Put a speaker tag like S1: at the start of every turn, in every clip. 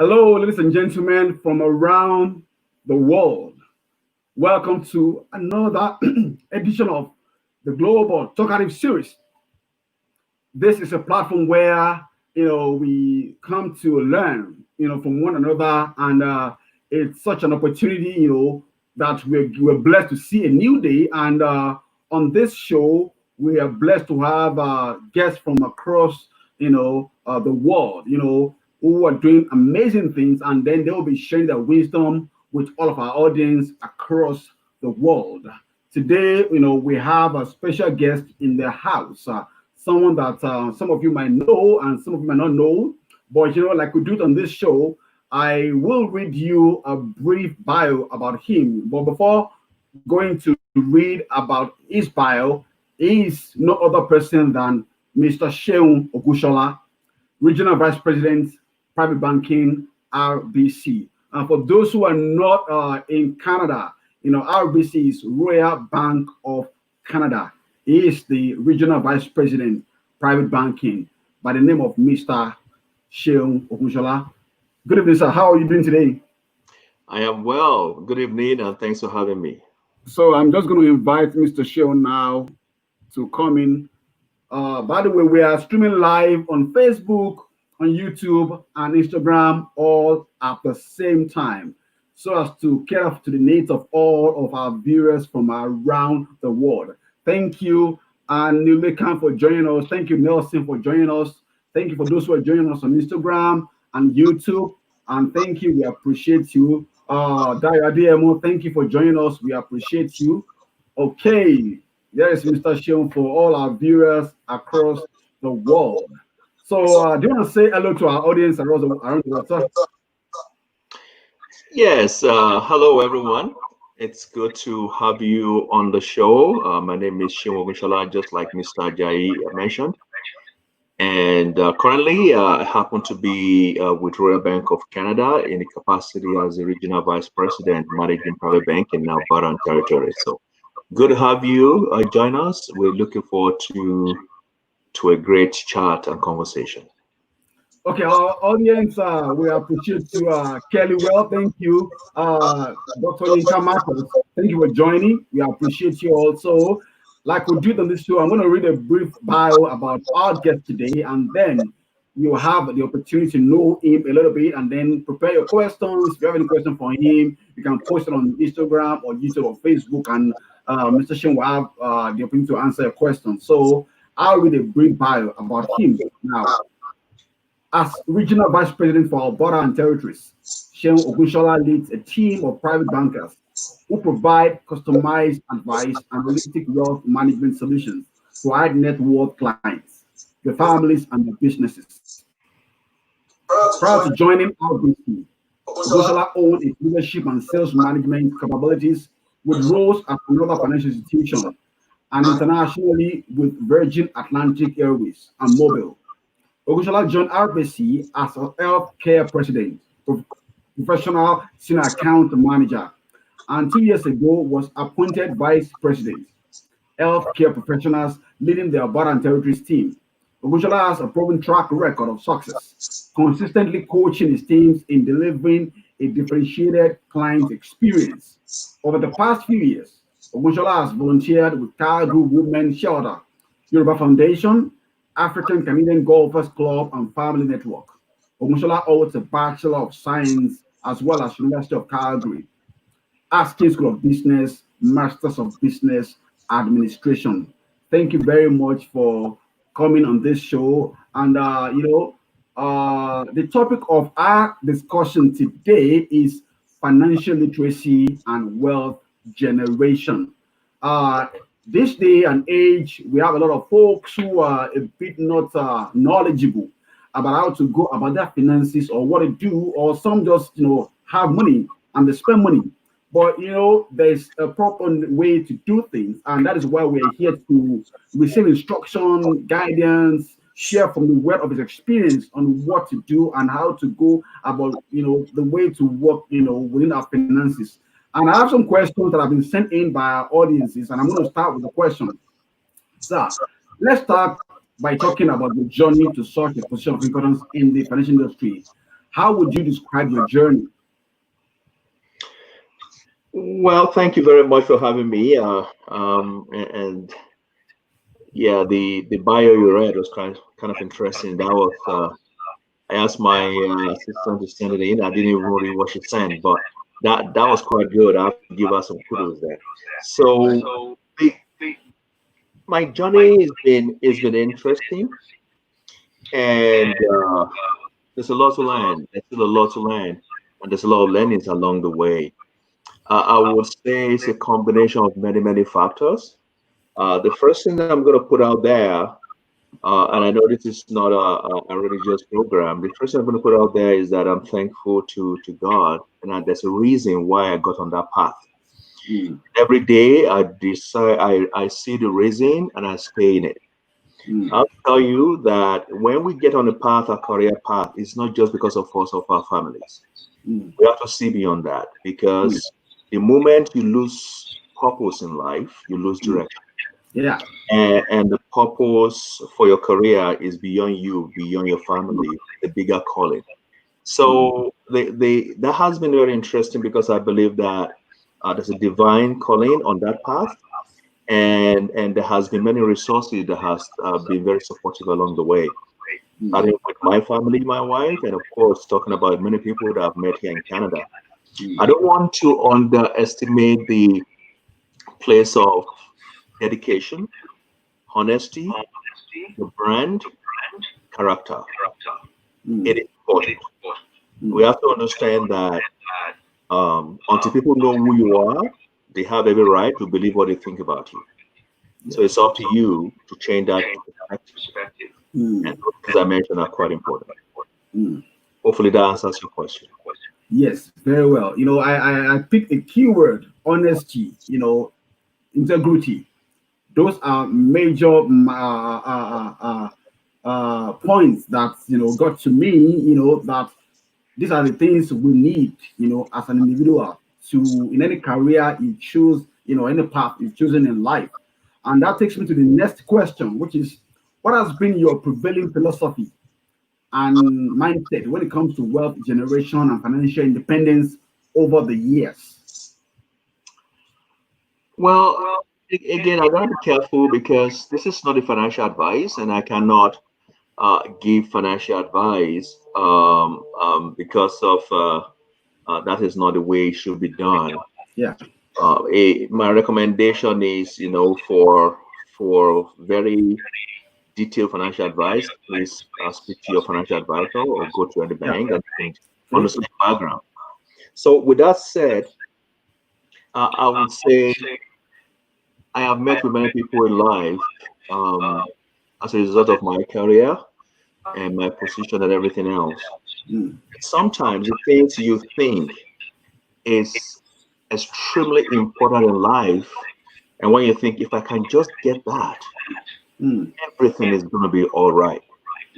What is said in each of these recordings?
S1: Hello, ladies and gentlemen from around the world. Welcome to another edition of the Global Talkative Series. This is a platform where we come to learn from one another, and it's such an opportunity that we're blessed to see a new day. And on this show, we are blessed to have guests from across the world. Who are doing amazing things, and then they will be sharing their wisdom with all of our audience across the world. Today, we have a special guest in the house, someone that some of you might know and some of you might not know. But like we do it on this show, I will read you a brief bio about him. But before going to read about his bio, he is no other person than Mr. Sheun Ogushola, Regional Vice President, Private Banking, RBC. And for those who are not in Canada, RBC is Royal Bank of Canada. He is the Regional Vice President, Private Banking, by the name of Mr. Sheun Ogushola. Good evening, sir. How are you doing today?
S2: I am well. Good evening, and thanks for having me.
S1: So I'm just going to invite Mr. Sheun now to come in. By the way, we are streaming live on Facebook, on YouTube, and Instagram all at the same time, so as to cater to the needs of all of our viewers from around the world. Thank you, and Nulekan, for joining us. Thank you, Nelson, for joining us. Thank you for those who are joining us on Instagram and YouTube. And thank you. We appreciate you. Dayo Ademo, thank you for joining us. We appreciate you. Okay, there is Mr. Sheun for all our viewers across the world. So, do you want to say hello to our audience around the world, sir?
S2: Yes, hello everyone. It's good to have you on the show. My name is Shimo Gushala, just like Mr. Jai mentioned. And currently, I happen to be with Royal Bank of Canada in the capacity as the Regional Vice President, Managing Private Bank in Alberta and Territory. So, good to have you join us. We're looking forward to a great chat and conversation.
S1: Okay, our audience, we appreciate you, Kelly. Well, thank you, Dr. Yinka Marcos. Thank you for joining. We appreciate you also. Like we did on this show, I'm going to read a brief bio about our guest today, and then you have the opportunity to know him a little bit, and then prepare your questions. If you have any question for him, you can post it on Instagram or YouTube or Facebook, and Mr. Shin will have the opportunity to answer your question. So I'll read a brief bio about him now. As Regional Vice President for Alberta and Territories, Sheun Ogushola leads a team of private bankers who provide customized advice and holistic wealth management solutions to high net worth clients, their families, and their businesses. Prior to joining RBC, Ogushola owned its leadership and sales management capabilities with roles at another financial institution and internationally with Virgin Atlantic Airways and Mobile. Ogushola joined RBC as a healthcare president, professional senior account manager, and 2 years ago was appointed vice president, healthcare professionals leading the Alberta and Territories team. Ogushola has a proven track record of success, consistently coaching his teams in delivering a differentiated client experience. Over the past few years, Ogushola has volunteered with Calgary Women's Shelter, Yoruba Foundation, African Canadian Golfers Club, and Family Network. Ogushola holds a Bachelor of Science as well as University of Calgary, Asking School of Business, Masters of Business Administration. Thank you very much for coming on this show. And the topic of our discussion today is financial literacy and wealth generation. Uh, this day and age, we have a lot of folks who are a bit not knowledgeable about how to go about their finances or what to do, or some just have money and they spend money. But there's a proper way to do things, and that is why we're here to receive instruction, guidance, share from the word of his experience on what to do and how to go about, the way to work, within our finances. And I have some questions that have been sent in by our audiences, and I'm going to start with the question. So let's start by talking about the journey to such a position of importance in the financial industry. How would you describe your journey?
S2: Well, thank you very much for having me. And yeah, the bio you read was kind of interesting. That was I asked my assistant to send it in. I didn't even read what she sent, but that was quite good. I have to give her some kudos there. So the, my journey has been interesting, and there's a lot to learn. There's still a lot to learn, and there's a lot of learnings along the way. I would say it's a combination of many factors. The first thing that I'm going to put out there, and I know this is not a religious program. The first thing I'm going to put out there is that I'm thankful to God, and that there's a reason why I got on that path.
S1: Mm,
S2: Every day I decide, I see the reason, and I stay in it.
S1: mm,
S2: I'll tell you that when we get on a path, a career path, it's not just because of us, of our families.
S1: mm,
S2: We have to see beyond that,
S1: mm,
S2: because the moment you lose purpose in life, you lose
S1: mm.
S2: direction.
S1: Yeah.
S2: And the purpose for your career is beyond you, beyond your family, the bigger calling.
S1: Mm,
S2: So that has been very interesting, because I believe that there's a divine calling on that path, and there has been many resources that has been very supportive along the way.
S1: mm,
S2: Starting with my family, my wife, and of course talking about many people that I've met here in Canada. I
S1: mm,
S2: don't want to underestimate the place of dedication, honesty, the brand, character.
S1: mm,
S2: It is important. We
S1: mm.
S2: have to understand that until people know who you are, they have every right to believe what they think about you. So it's
S1: Yes.
S2: up to you to change that perspective. And
S1: Mm,
S2: those things I mentioned are quite important.
S1: mm.
S2: Hopefully that answers your question.
S1: Yes, very well. I picked a keyword, honesty, integrity. Those are major points that, got to me, that these are the things we need, as an individual to, in any career you choose, any path you're choosing in life. And that takes me to the next question, which is, what has been your prevailing philosophy and mindset when it comes to wealth generation and financial independence over the years?
S2: Well, again, I gotta be careful, because this is not a financial advice, and I cannot give financial advice, because of that is not the way it should be done.
S1: Yeah,
S2: My recommendation is, for very detailed financial advice, please speak to your financial advisor or go to any
S1: yeah.
S2: bank and
S1: Okay.
S2: understand the background. So, with that said, I would say I have met with many people in life, as a result of my career and my position and everything else.
S1: Mm,
S2: Sometimes the things you think is extremely important in life, and when you think, if I can just get that,
S1: mm,
S2: everything is going to be all right.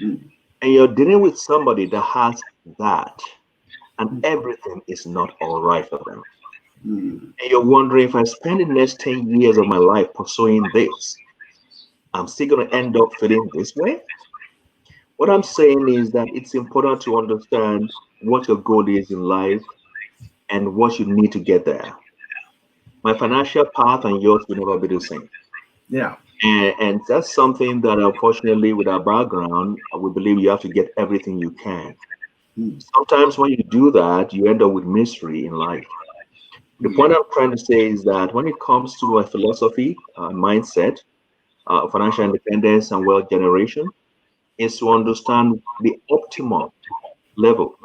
S1: mm,
S2: And you're dealing with somebody that has that, and
S1: mm,
S2: everything is not all right for them.
S1: mm,
S2: And you're wondering, if I spend the next 10 years of my life pursuing this, I'm still going to end up feeling this way. What I'm saying is that it's important to understand what your goal is in life and what you need to get there. My financial path and yours will never be the same.
S1: yeah.
S2: And that's something that, unfortunately, with our background, we believe you have to get everything you can.
S1: Mm,
S2: Sometimes when you do that, you end up with misery in life. The
S1: mm,
S2: point I'm trying to say is that when it comes to a philosophy, mindset, financial independence, and wealth generation, is to understand the optimum level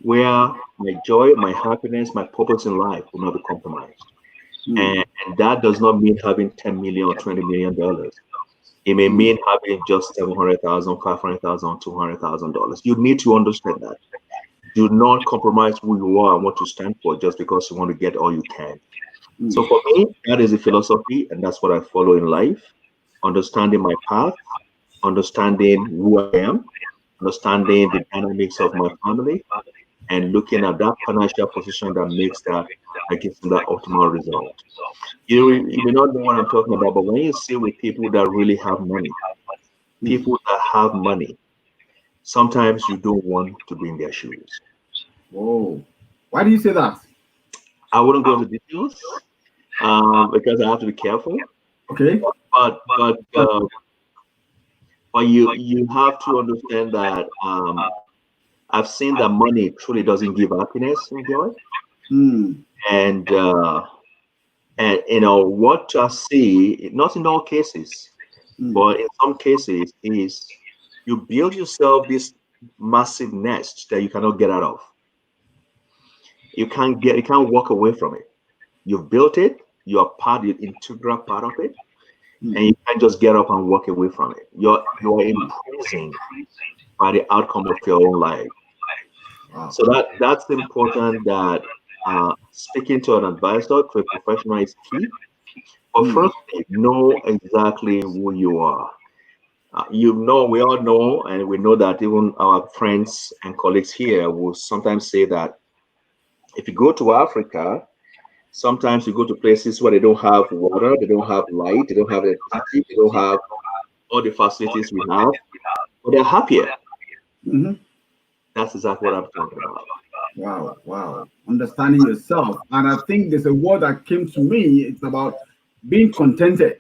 S2: where my joy, my happiness, my purpose in life will not be compromised.
S1: mm,
S2: And that does not mean having 10 million or $20 million. It may
S1: mm,
S2: mean having just 700,000, 500,000, $200,000. You need to understand that. Do not compromise who you are and what you stand for just because you want to get all you can. So
S1: mm,
S2: for me, that is a philosophy, and that's what I follow in life. Understanding my path, understanding who I am, understanding the dynamics of my family, and looking at that financial position that gives them that optimal result. You may not know what I'm talking about, but when you see with people that really have money,
S1: mm,
S2: people that have money, sometimes you don't want to be in their shoes.
S1: Whoa. Why do you say that?
S2: I wouldn't go into details because I have to be careful.
S1: Okay.
S2: But but uh, but you have to understand that I've seen that money truly doesn't give happiness and joy,
S1: Hmm.
S2: and what I see, not in all cases,
S1: Hmm.
S2: but in some cases, is you build yourself this massive nest that you cannot get out of. You can't walk away from it. You've built it. You are part, the integral part of it,
S1: Hmm.
S2: and you can't just get up and walk away from it. You are imprisoned by the outcome of your own life.
S1: Wow.
S2: So that's important. That speaking to an advisor, to a professional, is key. But
S1: Hmm.
S2: firstly, know exactly who you are. We all know, and we know that even our friends and colleagues here will sometimes say that if you go to Africa, sometimes you go to places where they don't have water, they don't have light, they don't have electricity, they don't have all the facilities we have, but they're happier.
S1: Hmm.
S2: That's exactly what I'm talking about.
S1: Wow. Wow. Understanding yourself. And I think there's a word that came to me. It's about being contented,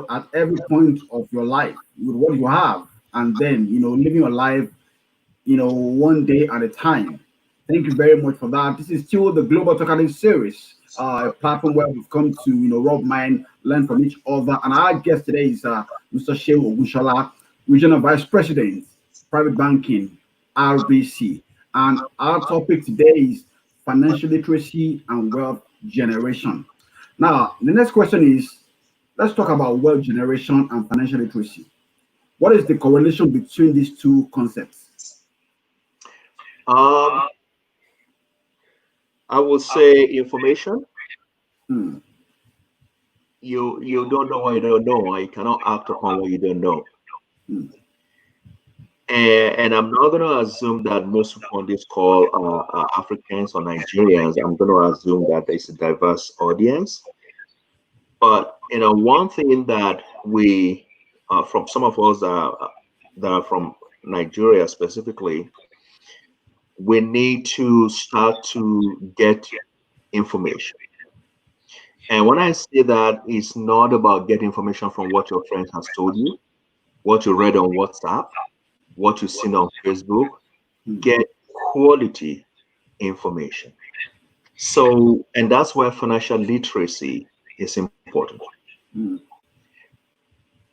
S1: at every point of your life with what you have. And then, living your life, one day at a time. Thank you very much for that. This is still the Global Talkative Series, a platform where we've come to, rub mind, learn from each other. And our guest today is Mr. Shehu Ogushala, Regional Vice President, Private Banking, RBC. And our topic today is financial literacy and wealth generation. Now, the next question is, let's talk about wealth generation and financial literacy. What is the correlation between these two concepts?
S2: Um, I would say information.
S1: Hmm.
S2: You don't know what you don't know, and you cannot act upon what you don't know.
S1: Hmm.
S2: And I'm not going to assume that most people on this call are Africans or Nigerians. I'm going to assume that there's a diverse audience. But one thing that we, from some of us that are from Nigeria specifically, we need to start to get information. And when I say that, it's not about getting information from what your friend has told you, what you read on WhatsApp, what you've seen on Facebook.
S1: Hmm.
S2: Get quality information. So, and that's where financial literacy is important.
S1: Hmm.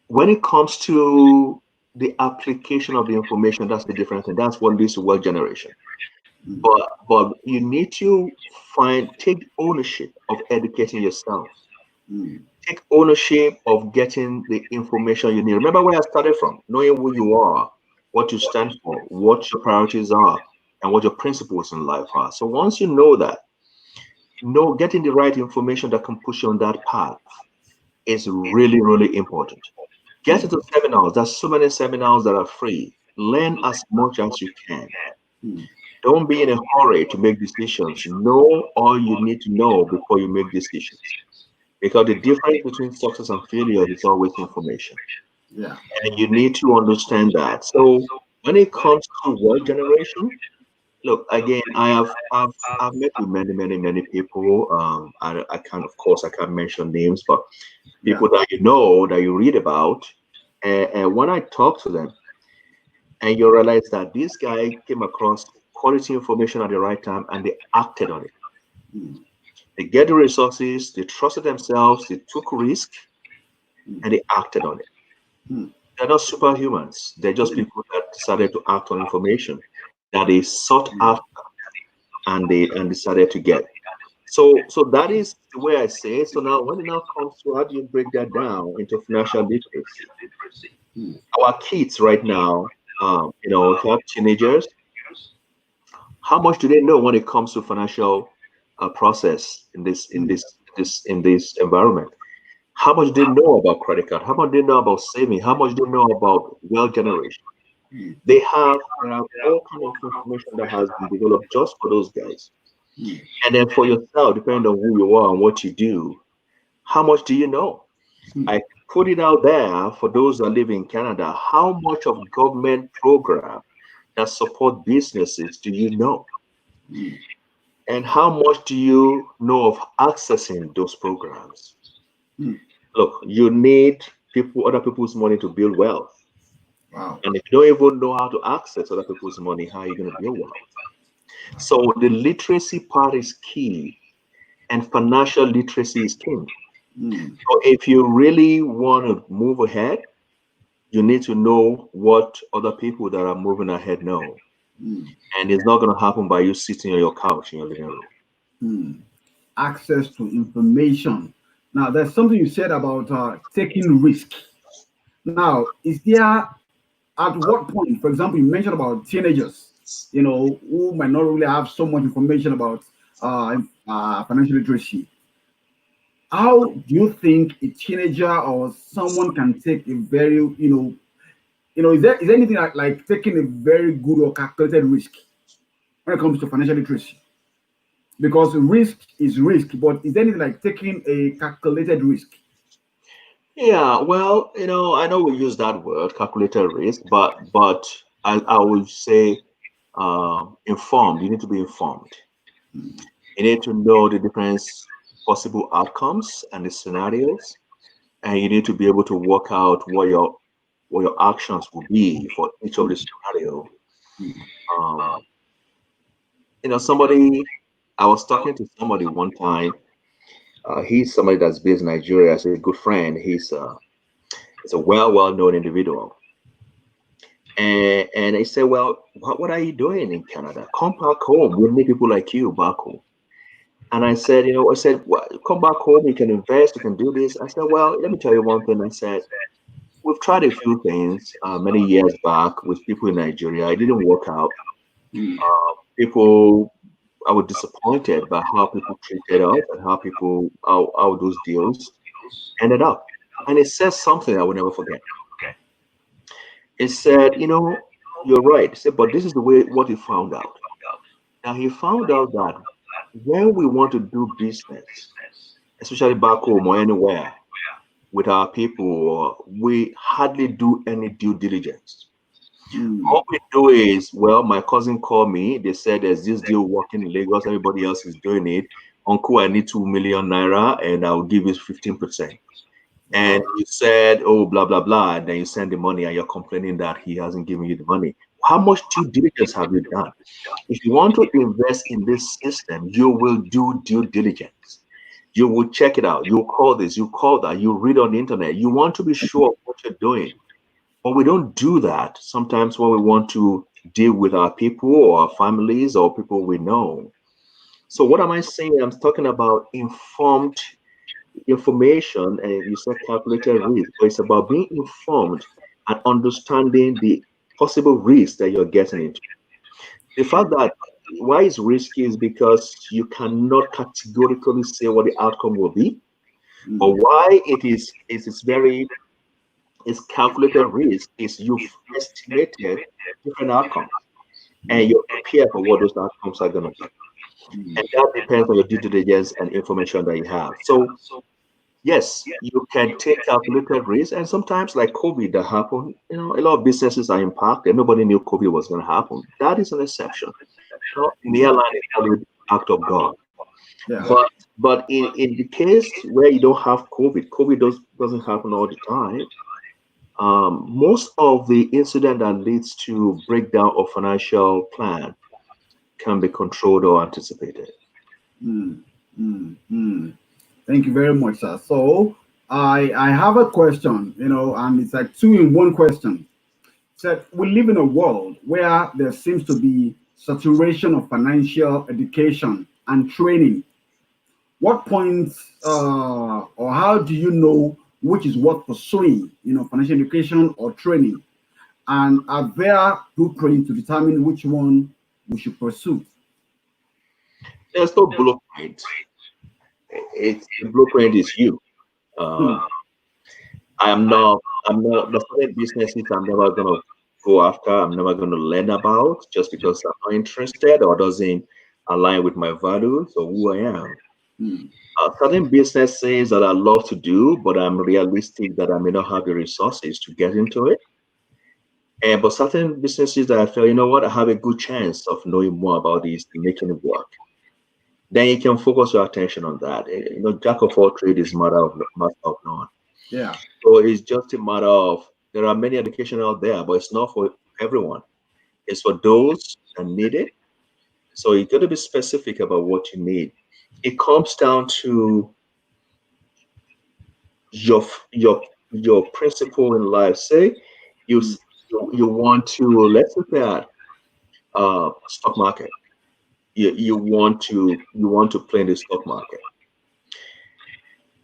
S2: When it comes to the application of the information, that's the different thing. That's what leads to wealth generation.
S1: Hmm.
S2: But you need to take ownership of educating yourself.
S1: Hmm.
S2: Take ownership of getting the information you need. Remember where I started from, knowing who you are, what you stand for, what your priorities are, and what your principles in life are. So once you know that, getting the right information that can push you on that path is really, really important. Get
S1: Hmm.
S2: into seminars. There's so many seminars that are free. Learn as much as you can.
S1: Hmm.
S2: Don't be in a hurry to make decisions. Know all you need to know before you make decisions. Because the difference between success and failure is always information.
S1: Yeah.
S2: And you need to understand that. So when it comes to wealth generation, look, again, I've met with many, many, many people. I can't, of course, I can't mention names, but
S1: Yeah.
S2: people that you know, that you read about. And when I talk to them, and you realize that this guy came across quality information at the right time and they acted on it.
S1: Hmm.
S2: They get the resources, they trusted themselves, they took risk,
S1: Hmm.
S2: and they acted on it.
S1: Hmm.
S2: They're not superhumans. They're just people that decided to act on information that they sought
S1: Yeah.
S2: after and decided to get. So that is the way I say it. So now when it now comes to how do you break that down into financial literacy?
S1: Hmm.
S2: Our kids right now, if you have teenagers, how much do they know when it comes to financial process in
S1: Hmm.
S2: this environment? How much do they know about credit card? How much do they know about saving? How much do they know about wealth generation?
S1: Hmm.
S2: There are all kind of information that has been developed just for those guys.
S1: Hmm.
S2: And then for yourself, depending on who you are and what you do, how much do you know?
S1: Hmm.
S2: I put it out there for those that live in Canada. How much of government program that support businesses do you know?
S1: mm,
S2: And how much do you know of accessing those programs?
S1: mm.
S2: Look, you need other people's money to build wealth.
S1: Wow.
S2: And if you don't even know how to access other people's money, how are you going to build wealth? So the literacy part is key, and financial literacy is king.
S1: Mm,
S2: So if you really want to move ahead, you need to know what other people that are moving ahead know.
S1: mm,
S2: And it's not going to happen by you sitting on your couch in your living room.
S1: mm. Access to information. Now, there's something you said about taking risk. Now, is there at what point, for example, you mentioned about teenagers, who might not really have so much information about financial literacy. How do you think a teenager or someone can take a very, is there anything like taking a very good or calculated risk when it comes to financial literacy? Because risk is risk, but is there anything like taking a calculated risk?
S2: Yeah, well, I know we use that word, calculated risk, but I would say informed. You need to be informed.
S1: Mm,
S2: You need to know the different possible outcomes and the scenarios, and you need to be able to work out what your actions will be for each of the
S1: mm,
S2: scenario.
S1: mm,
S2: Um, somebody I was talking to somebody one time. He's somebody that's based in Nigeria. He's a good friend. He's a well known individual. And I said, well, what are you doing in Canada? Come back home. We need people like you back home. And I said, well, come back home. You can invest. You can do this. I said, well, let me tell you one thing. I said, we've tried a few things many years back with people in Nigeria. It didn't work out.
S1: mm,
S2: People, I was disappointed by how people treated us and how those deals ended up. And it says something I will never forget. It said, you're right. It said, but this is the way what he found out. Now he found out that when we want to do business, especially back home or anywhere with our people, we hardly do any due diligence.
S1: mm,
S2: All we do is, well, my cousin called me. They said there's this deal working in Lagos. Everybody else is doing it. Uncle, I need 2 million naira, and I'll give you 15%. And
S1: wow.
S2: you said, oh, blah, blah, blah. And then you send the money and you're complaining that he hasn't given you the money. How much due diligence have you done? If you want to invest in this system, you will do due diligence. You will check it out. You call this, you call that, you read on the internet. You want to be sure of what you're doing. But we don't do that sometimes when we want to deal with our people or our families or people we know. So, what am I saying? I'm talking about informed information, and you said calculated risk, but it's about being informed and understanding the possible risk that you're getting into. The fact that why it's risky is because you cannot categorically say what the outcome will be, but
S1: Mm,
S2: why it's very it's calculated risk is you've estimated different outcomes and
S1: mm,
S2: you're prepared for what those outcomes are going to be. And
S1: mm,
S2: that depends on your due diligence and information that you have. So yes, you can take calculated risk, and sometimes, like COVID that happened, a lot of businesses are impacted. Nobody knew COVID was going to happen. That is an exception. In the
S1: mm.
S2: airline, they call it act of God.
S1: Yeah.
S2: But in the case where you don't have COVID, doesn't happen all the time. Most of the incident that leads to breakdown of financial plan can be controlled or anticipated.
S1: Mm, mm, mm. Thank you very much, sir. So I have a question, and it's like two in one question. Said we live in a world where there seems to be saturation of financial education and training. What points or how do you know which is worth pursuing, financial education or training? And are there blueprints to determine which one we should pursue?
S2: There's no blueprint. It's the blueprint is you.
S1: Hmm,
S2: Uh, I'm not the certain businesses I'm never gonna go after. I'm never gonna learn about just because I'm not interested or doesn't align with my values or who I am.
S1: hmm,
S2: Certain businesses that I love to do, but I'm realistic that I may not have the resources to get into it. And but certain businesses that I feel, you know what, I have a good chance of knowing more about this and making it work. Then you can focus your attention on that. You know, jack of all trades is master of none.
S1: Yeah.
S2: So it's just a matter of there are many education out there, but it's not for everyone. It's for those that need it. So you got to be specific about what you need. It comes down to your your principle in life. Say you
S1: Mm,
S2: you want to, let's look at stock market. You want to play in the stock market,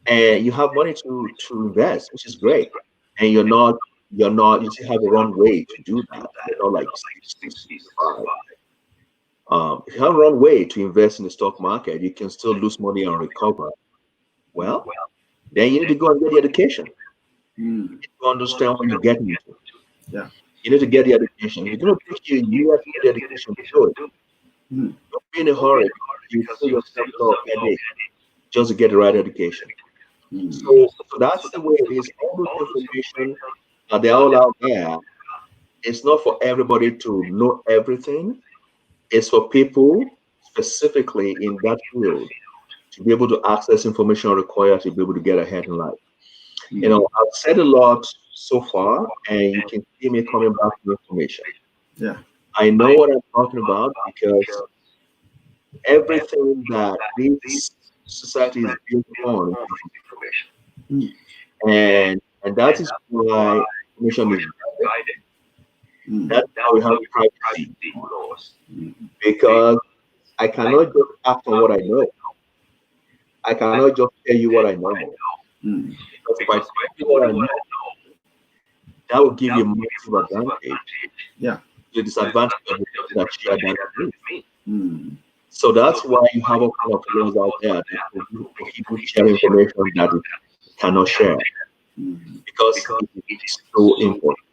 S2: and you have money to invest, which is great. And you still have a runway to do that. You're not like 60, 65. If you have a runway to invest in the stock market, you can still lose money and recover. Well, then you need to go and get the education
S1: mm,
S2: to understand what you're getting into.
S1: yeah.
S2: You need to get the education. If it's going to take you a year to get the education, do it.
S1: Mm,
S2: Don't be in a hurry. You save yourself a lot of headache just to get the right education.
S1: mm,
S2: So that's the way it is. All this information, they're all out there. It's not for everybody to know everything. It's for people specifically in that field to be able to access information required to be able to get ahead in life. You
S1: mm,
S2: know, I've said a lot so far, and you can see me coming back to information.
S1: yeah.
S2: I know what I'm talking about because everything that this society is built on is information.
S1: Mm,
S2: And that is why information is guided.
S1: mm,
S2: That's why we have privacy laws.
S1: mm,
S2: Because I cannot just act on what I know. I cannot just tell you what I know.
S1: mm,
S2: Because if I tell you what I know, that will give you a massive advantage.
S1: yeah.
S2: The disadvantage of the person that share that with me.
S1: Mm,
S2: So that's why you have a kind of laws out there that prohibit sharing information that it cannot share
S1: mm,
S2: because it is so important.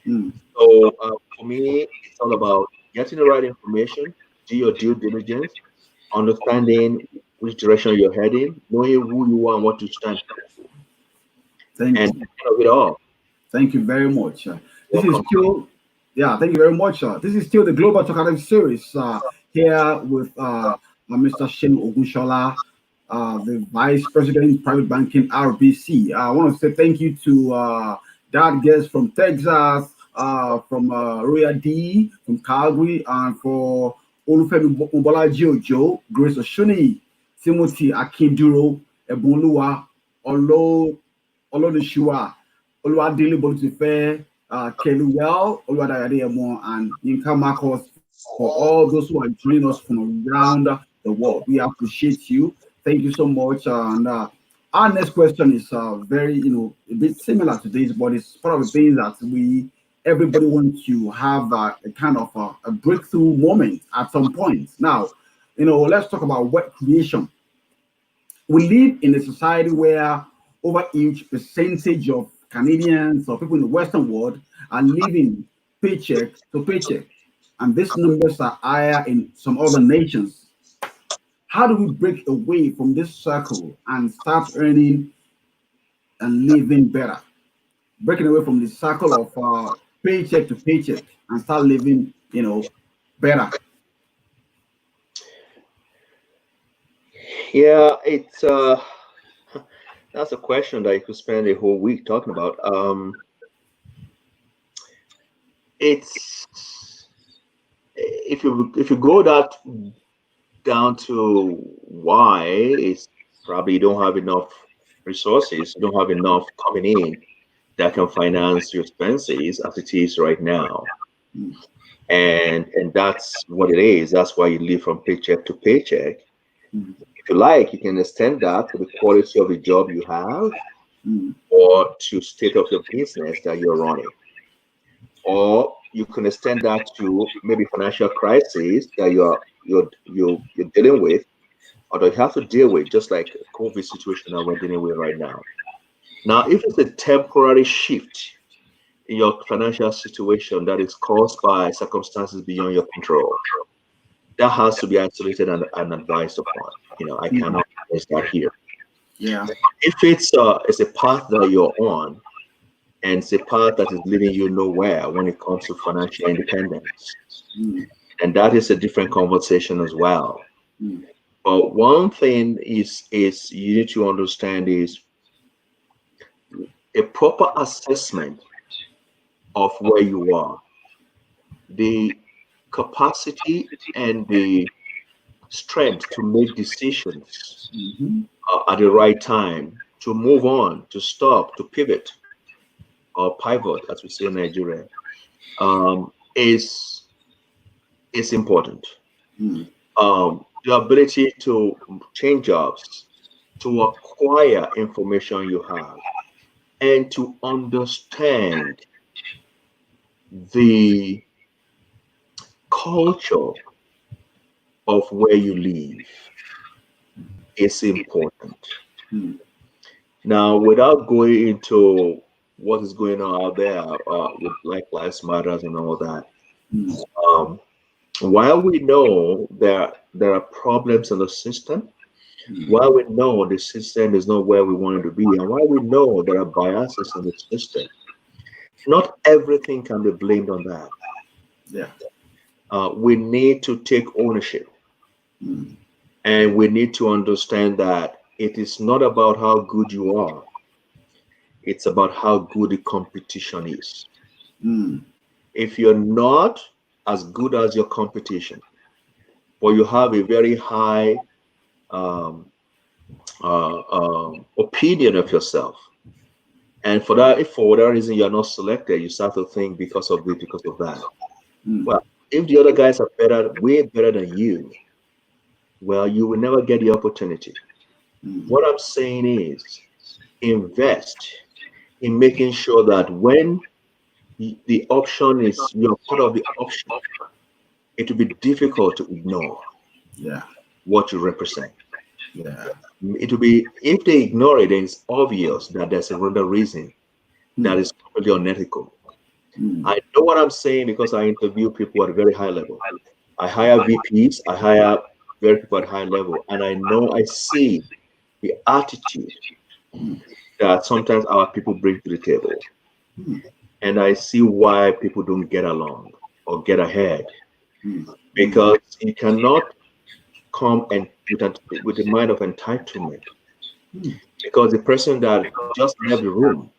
S1: mm,
S2: So for me, it's all about getting the right information, do your due diligence, understanding which direction you're heading, knowing who you are and what you stand for,
S1: thank
S2: and
S1: you.
S2: of it all.
S1: Thank you very much. This is
S2: Welcome.
S1: still, yeah, thank you very much. This is still the Global Talkative Series here with Mr. Shem Ogunshola, the Vice President, Private Banking RBC. I want to say thank you to that guest from Texas, from Roya D, from Calgary, and for Olufemi Mobolaji Ojo, Grace Oshuni, Timothy Akinduro, Ebonluwa, Olo Olodeshiwa, Oluwadele Bolutife, Kelly Well, Oluwadayadeyemo, and Yinka Marcos for all those who are joining us from around the world. We appreciate you. Thank you so much. And our next question is very, a bit similar to this, but it's part of the things that everybody wants to have a kind of a breakthrough moment at some point. Now, let's talk about wealth creation. We live in a society where over each percentage of Canadians or people in the Western world are living paycheck to paycheck. And these numbers are higher in some other nations. How do we break away from this circle and start earning and living better? Breaking away from the circle of paycheck to paycheck and start living, better.
S2: Yeah, it's that's a question that you could spend a whole week talking about. It's if you go that down to why, it's probably you don't have enough resources, you don't have enough coming in that can finance your expenses as it is right now.
S1: Mm,
S2: And that's what it is. That's why you live from paycheck to paycheck.
S1: mm,
S2: If you like, you can extend that to the quality of the job you have
S1: mm,
S2: or to state of your business that you're running. Or you can extend that to maybe financial crisis that you're dealing with or that you have to deal with, just like the COVID situation that we're dealing with right now. Now, if it's a temporary shift in your financial situation that is caused by circumstances beyond your control, that has to be isolated and advised upon. I
S1: mm.
S2: cannot place that here.
S1: Yeah.
S2: If it's a path that you're on and it's a path that is leading you nowhere when it comes to financial independence.
S1: Mm.
S2: And that is a different conversation as well.
S1: Mm.
S2: But one thing is you need to understand is a proper assessment of where you are, the capacity and the strength to make decisions
S1: Mm-hmm.
S2: at the right time, to move on, to stop, to pivot or pivot, as we say in Nigeria, is important.
S1: Mm.
S2: The ability to change jobs, to acquire information you have, and to understand the culture of where you live is important.
S1: Mm.
S2: Now, without going into what is going on out there with Black Lives Matters and all that,
S1: Mm.
S2: um, while we know there are problems in the system,
S1: Mm.
S2: while we know the system is not where we want it to be, and while we know there are biases in the system, not everything can be blamed on that.
S1: Yeah.
S2: We need to take ownership,
S1: Mm.
S2: and we need to understand that it is not about how good you are, it's about how good the competition is.
S1: Mm.
S2: If you're not as good as your competition, but you have a very high um, opinion of yourself, and for that, if for whatever reason you're not selected, you start to think because of this, because of that.
S1: Mm.
S2: Well, if the other guys are better, way better than you, well, you will never get the opportunity.
S1: Mm.
S2: What I'm saying is invest in making sure that when the option is you're part of the option, it will be difficult to ignore
S1: Yeah.
S2: what you represent.
S1: Yeah.
S2: It will be, if they ignore it, then it's obvious that there's another reason that
S1: Mm.
S2: is completely unethical.
S1: Mm.
S2: I know what I'm saying because I interview people at a very high level. I hire VPs, I hire very people at high level, and I know I see the attitude
S1: Mm.
S2: that sometimes our people bring to the table.
S1: Mm.
S2: And I see why people don't get along or get ahead
S1: Mm. Mm.
S2: because you cannot come and with a mind of entitlement
S1: Mm.
S2: because the person that just left the room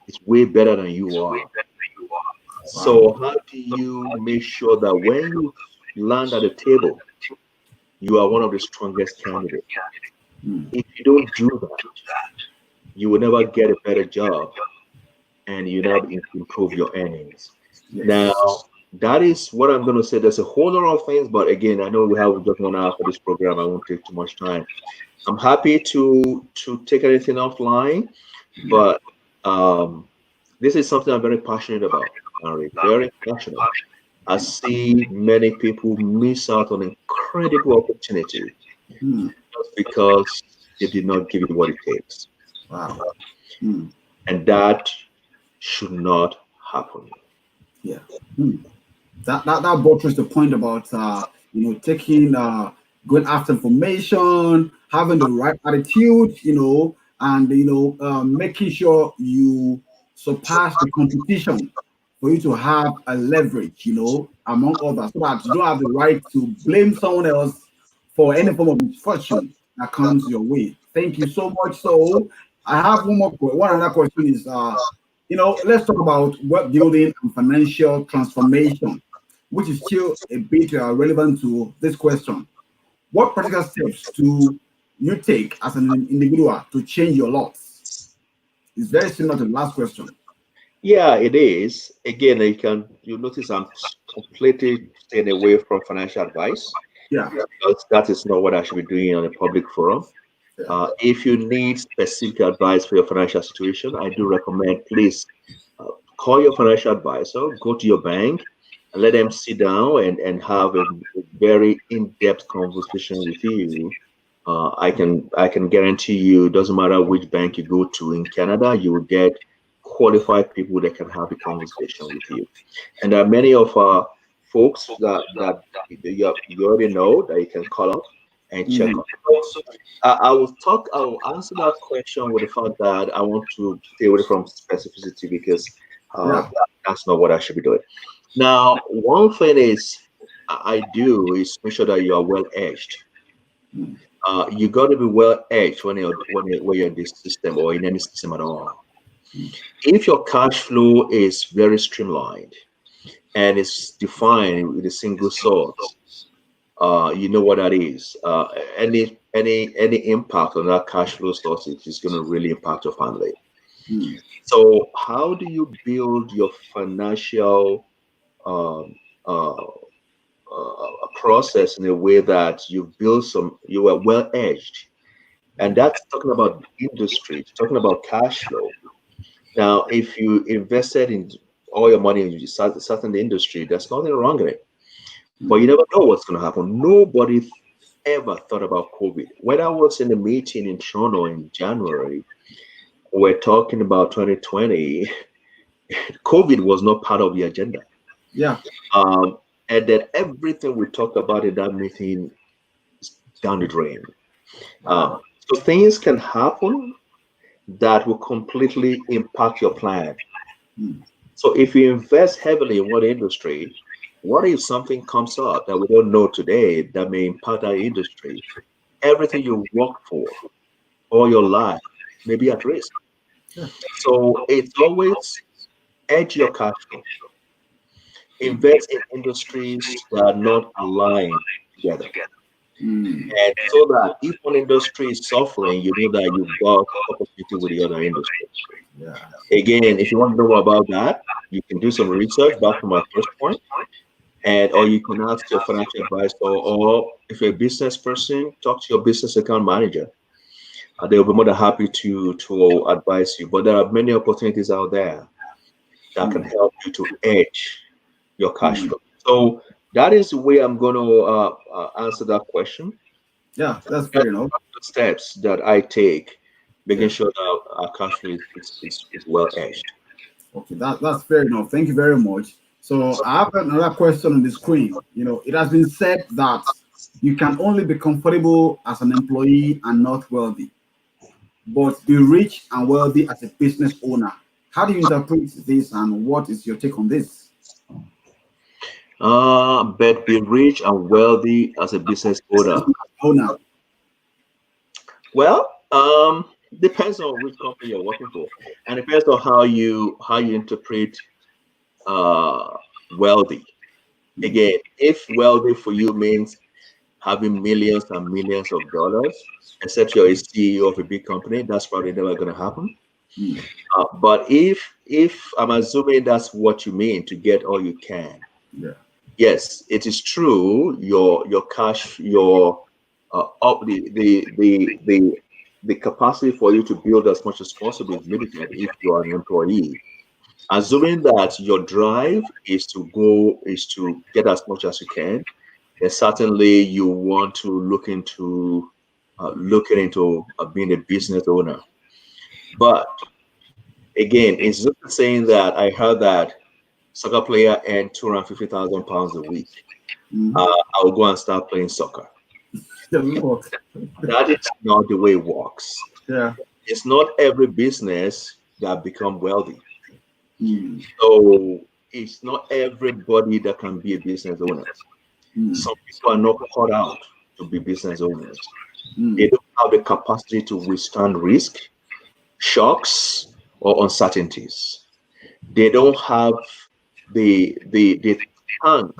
S2: is way better than you are.
S1: Wow.
S2: So how do you make sure that when you land at the table, you are one of the strongest candidates?
S1: Mm.
S2: If you don't do that, you will never get a better job and you never improve your earnings. Now,
S1: Yes.
S2: that is what I'm going to say. There's a whole lot of things, but again, I know we have just 1 hour for this program. I won't take too much time. I'm happy to take anything offline,
S1: Yeah.
S2: but this is something I'm very passionate about. Henry, very passionate. I see many people miss out on incredible opportunity
S1: Mm.
S2: just because they did not give it what it takes,
S1: Wow. Mm.
S2: and that should not happen.
S1: Yeah. Mm. That buttress the point about taking going after information, having the right attitude, and making sure you surpass the competition for you to have a leverage, among others, so that you don't have the right to blame someone else for any form of misfortune that comes your way. Thank you so much. So I have one other question is let's talk about web building and financial transformation, which is still a bit relevant to this question. What practical steps do you take as an individual to change your lots? It's very similar to the last question.
S2: Yeah, it is. Again, you notice I'm completely staying away from financial advice
S1: Yeah,
S2: because that is not what I should be doing on a public forum.
S1: yeah.
S2: If you need specific advice for your financial situation, I do recommend please uh, call your financial advisor, go to your bank, and let them sit down and have a very in-depth conversation with you. I can guarantee you, doesn't matter which bank you go to in Canada, you will get qualified people that can have a conversation with you. And there are many of our folks that you already know that you can call up. and check
S1: Mhm.
S2: on it. So I will answer that question with the fact that I want to stay away from specificity because
S1: Yeah.
S2: that's not what I should be doing. Now, one thing is I do is make sure that you are well edged.
S1: Mm.
S2: You got to be well edged when you're in this system or in any system at all.
S1: Mm.
S2: If your cash flow is very streamlined and it's defined with a single source, you know what that is. Any impact on that cash flow source is going to really impact your family.
S1: Mm.
S2: So, how do you build your financial um, uh, process in a way that you are well edged? And that's talking about industry, talking about cash flow. Now, if you invested in all your money in a certain industry, there's nothing wrong with it. But you
S1: Mm.
S2: never know what's going to happen. Nobody ever thought about COVID. When I was in a meeting in Toronto in January, we're talking about 2020. COVID was not part of the agenda.
S1: Yeah.
S2: Um, and then everything we talked about in that meeting is down the drain.
S1: Wow.
S2: So things can happen that will completely impact your plan.
S1: Mm.
S2: So if you invest heavily in one industry, what if something comes up that we don't know today that may impact that industry? Everything you worked for all your life may be at risk.
S1: Yeah.
S2: So it's always edge your cash flow.
S1: Mm.
S2: Invest in industries that are not aligned together.
S1: Mm.
S2: And so that if one industry is suffering, you know that you've got opportunity with the other industry.
S1: Yeah.
S2: Again, if you want to know more about that, you can do some research back to my first point, and or you can ask your financial advisor, or if you're a business person, talk to your business account manager. They'll be more than happy to advise you. But there are many opportunities out there that can
S1: Mm.
S2: help you to edge your cash
S1: Mm.
S2: flow. So that is the way I'm going to answer that question.
S1: Yeah, that's
S2: That's
S1: fair enough.
S2: the steps that I take, making
S1: Yeah.
S2: sure that our cash flow is well edged.
S1: Okay, that's fair enough. Thank you very much. So I have another question on the screen. It has been said that you can only be comfortable as an employee and not wealthy, but be rich and wealthy as a business owner. How do you interpret this, and what is your take on this?
S2: But be rich and wealthy as a business owner.
S1: Business owner.
S2: Well, depends on which company you're working for, and depends on how you interpret uh wealthy.
S1: Mm.
S2: Again, if wealthy for you means having millions and millions of dollars, except you're a CEO of a big company, that's probably never going to happen.
S1: Mm.
S2: But if I'm assuming that's what you mean to get all you can,
S1: Yeah.
S2: yes, it is true. Your cash, your up the capacity for you to build as much as possible is limited if you are an employee. Assuming that your drive is to get as much as you can, then certainly you want to looking into being a business owner. But again, it's just saying that I heard that soccer player earn £250,000 a week.
S1: Mm.
S2: I'll go and start playing soccer.
S1: Doesn't work.
S2: That is not the way it works.
S1: Yeah.
S2: It's not every business that become wealthy.
S1: Mm.
S2: So it's not everybody that can be a business owner.
S1: Mm.
S2: Some people are not cut out to be business owners. They
S1: Mm.
S2: don't have the capacity to withstand risk, shocks, or uncertainties. They don't have the tank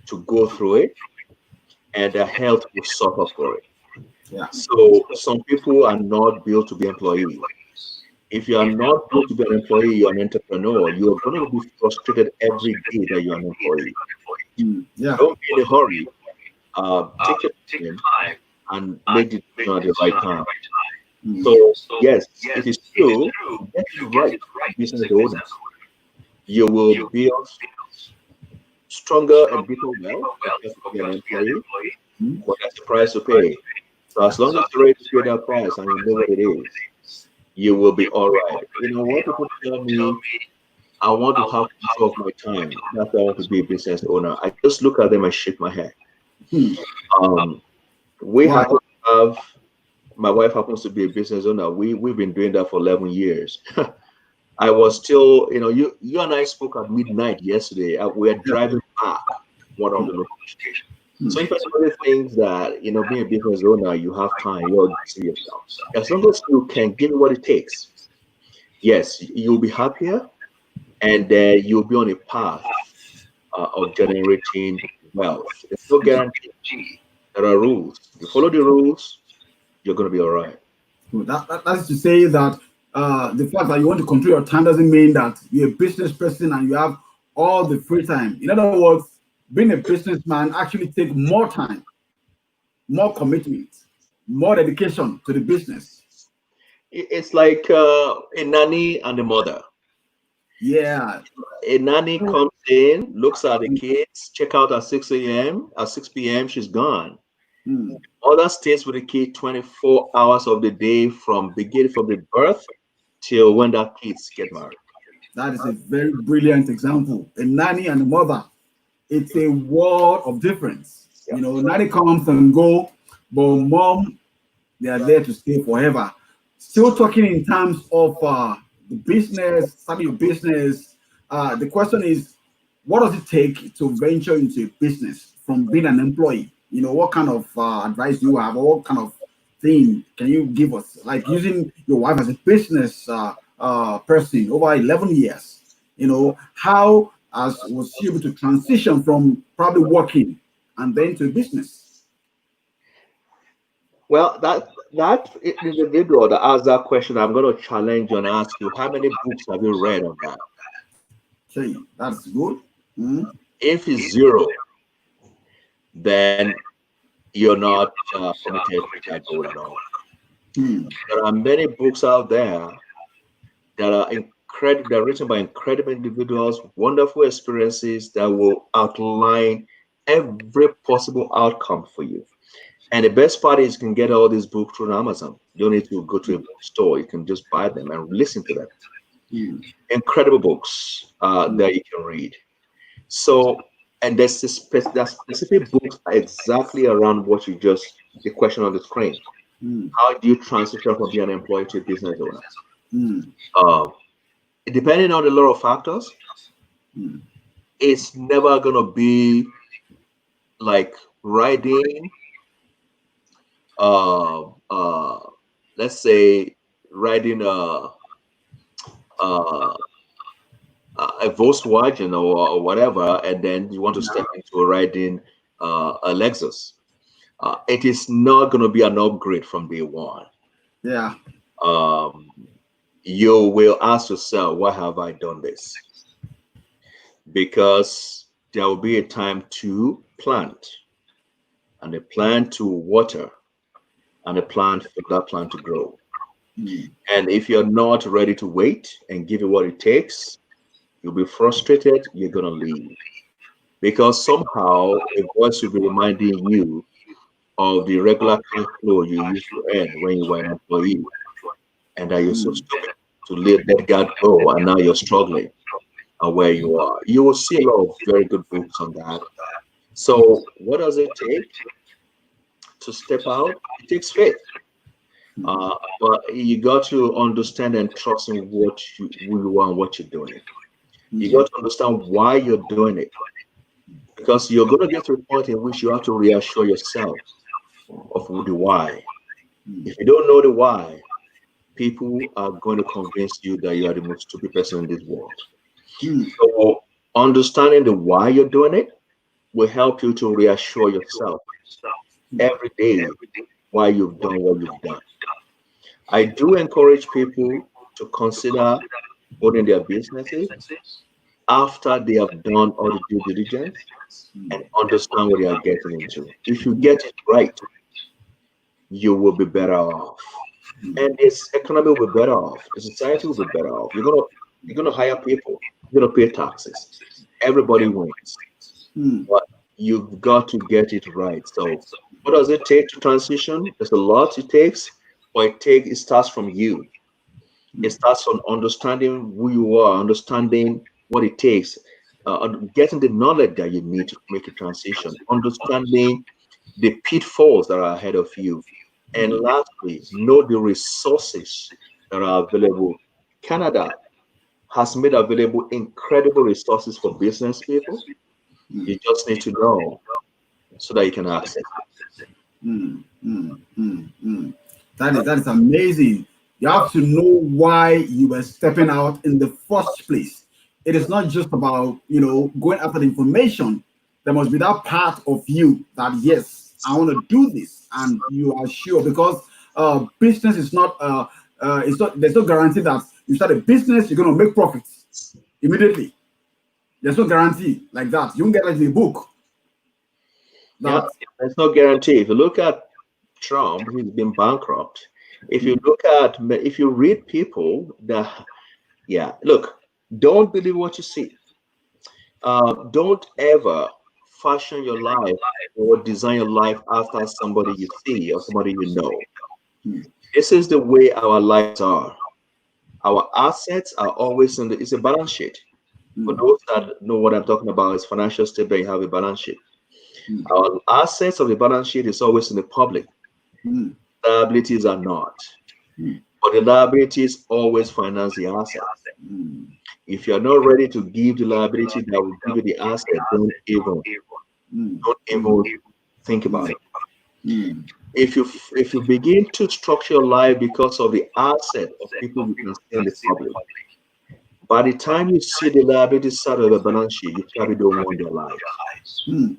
S2: to go through it, and their health will suffer for it.
S1: Yeah.
S2: So some people are not built to be employees. If you are not built to be an employee, you're an entrepreneur, you're going to be frustrated every day that you're an employee.
S1: Mm. Yeah.
S2: Don't be in a hurry. Take your time and make the decision at the right time.
S1: Mm.
S2: So, yes, it is true. To get the right business owner, you will build stronger and deeper wealth compared to be an employee,
S1: Mm.
S2: but that's the price to pay. So, as long as you're ready to pay that price and you know what it is, you will be all right. When people tell me, I want to have control of my time, that's why I want to be a business owner, I just look at them and shake my head.
S1: Mm.
S2: Um, We
S1: Wow.
S2: happen to have, my wife happens to be a business owner. We've been doing that for 11 years. I was still, you and I spoke at midnight yesterday. We are
S1: Yeah.
S2: driving back one of the locations.
S1: Hmm.
S2: So if anybody thinks that, being a business owner, you have time, you're deceiving yourself. As long as you can give it what it takes, yes, you'll be happier, and then you'll be on a path of generating wealth. There's no guarantee. There are rules. You follow the rules, you're going to be all right.
S1: Well, that's to say that the fact that you want to control your time doesn't mean that you're a business person and you have all the free time. In other words, being a businessman actually take more time, more commitment, more dedication to the business.
S2: It's like a nanny and a mother.
S1: Yeah.
S2: A nanny comes in, looks at the kids, check out at 6 a.m. At 6 p.m., she's gone.
S1: Hmm.
S2: Mother stays with the kid 24 hours of the day from beginning from the birth till when that kids get married.
S1: That is a very brilliant example. A nanny and a mother, it's a world of difference.
S2: Yeah.
S1: Nanny comes and go, but mom, they are there to stay forever. Still talking in terms of the business, starting a business. The question is, what does it take to venture into a business from being an employee? What kind of advice do you have, or what kind of thing can you give us? Like using your wife as a business person over 11 years. How as was she able to transition from probably working and then to a business?
S2: Well, that individual that asked that question, I'm going to challenge you and ask you, how many books have you read on that?
S1: Okay, that's good. Mm.
S2: If it's zero, then you're not committed to that goal at all.
S1: Hmm.
S2: There are many books out there that are incredible, they're written by incredible individuals, wonderful experiences that will outline every possible outcome for you. And the best part is you can get all these books through Amazon. You don't need to go to a bookstore. You can just buy them and listen to them.
S1: Hmm.
S2: Incredible books
S1: Hmm.
S2: that you can read. So, and there's specific books exactly around what you just, the question on the screen.
S1: Hmm.
S2: How do you transition from being an employee to a business owner?
S1: Hmm.
S2: Uh, Depending on a lot of factors,
S1: Hmm.
S2: it's never going to be like riding, uh, uh, let's say, riding uh, a Volkswagen or whatever, and then you want to step into riding a Lexus. It is not going to be an upgrade from day one.
S1: Yeah.
S2: Um, you will ask yourself, why have I done this? Because there will be a time to plant, and a plant to water, and a plant for that plant to grow.
S1: Hmm.
S2: And if you're not ready to wait and give it what it takes, you'll be frustrated, you're going to leave. Because somehow a voice will be reminding you of the regular cash flow you used to earn when you were an employee, and that you're so
S1: Hmm.
S2: stupid to let that guard go, and now you're struggling where you are. You will see a lot of very good books on that. So, what does it take to step out? It takes faith.
S1: Hmm.
S2: But you got to understand and trust in who you are and what you're doing. You
S1: Hmm.
S2: got to understand why you're doing it, because you're going to get to a point in which you have to reassure yourself of the why.
S1: Hmm.
S2: If you don't know the why, people are going to convince you that you are the most stupid person in this world.
S1: Hmm.
S2: So, understanding the why you're doing it will help you to reassure yourself every day why you've done what you've done. I do encourage people to consider owning their businesses after they have done all the due diligence
S1: Hmm.
S2: and understand what they are getting into. If you get it right, you will be better off.
S1: Hmm.
S2: And this economy will be better off. The society will be better off. You're gonna hire people, you're gonna pay taxes. Everybody wins.
S1: Hmm.
S2: But you've got to get it right. So what does it take to transition? There's a lot it takes, but it starts from you. It starts from understanding who you are, understanding what it takes, getting the knowledge that you need to make a transition, understanding the pitfalls that are ahead of you. And lastly, know the resources that are available. Canada has made available incredible resources for business people. You just need to know so that you can access it.
S1: Mm, mm, mm, mm. That is amazing. You have to know why you were stepping out in the first place. It is not just about going after the information. There must be that part of you that yes, I want to do this, and you are sure because business is not it's not there's no guarantee that you start a business you're going to make profits immediately. There's no guarantee like that. You won't get like the book
S2: Yeah,
S1: that.
S2: there's no guarantee. If you look at Trump, he's been bankrupt. If you read people that, yeah, look, don't believe what you see. Don't ever fashion your life or design your life after somebody you see or somebody you know.
S1: Mm,
S2: This is the way our lives are. Our assets are always it's a balance sheet. For
S1: mm,
S2: those that know what I'm talking about, is financial statement, you have a balance sheet.
S1: mm,
S2: Our assets of the balance sheet is always in the public.
S1: mm,
S2: Liabilities are not.
S1: mm,
S2: But the liabilities always finance the asset.
S1: mm,
S2: If you're not ready to give the liability that will give you the asset,
S1: mm,
S2: don't
S1: mm,
S2: even think
S1: mm,
S2: about it.
S1: mm.
S2: If you begin to structure your life because of the asset of people you can see in the public, by the time you see the liability side of the balance sheet, you probably don't want your life.
S1: Mm, mm,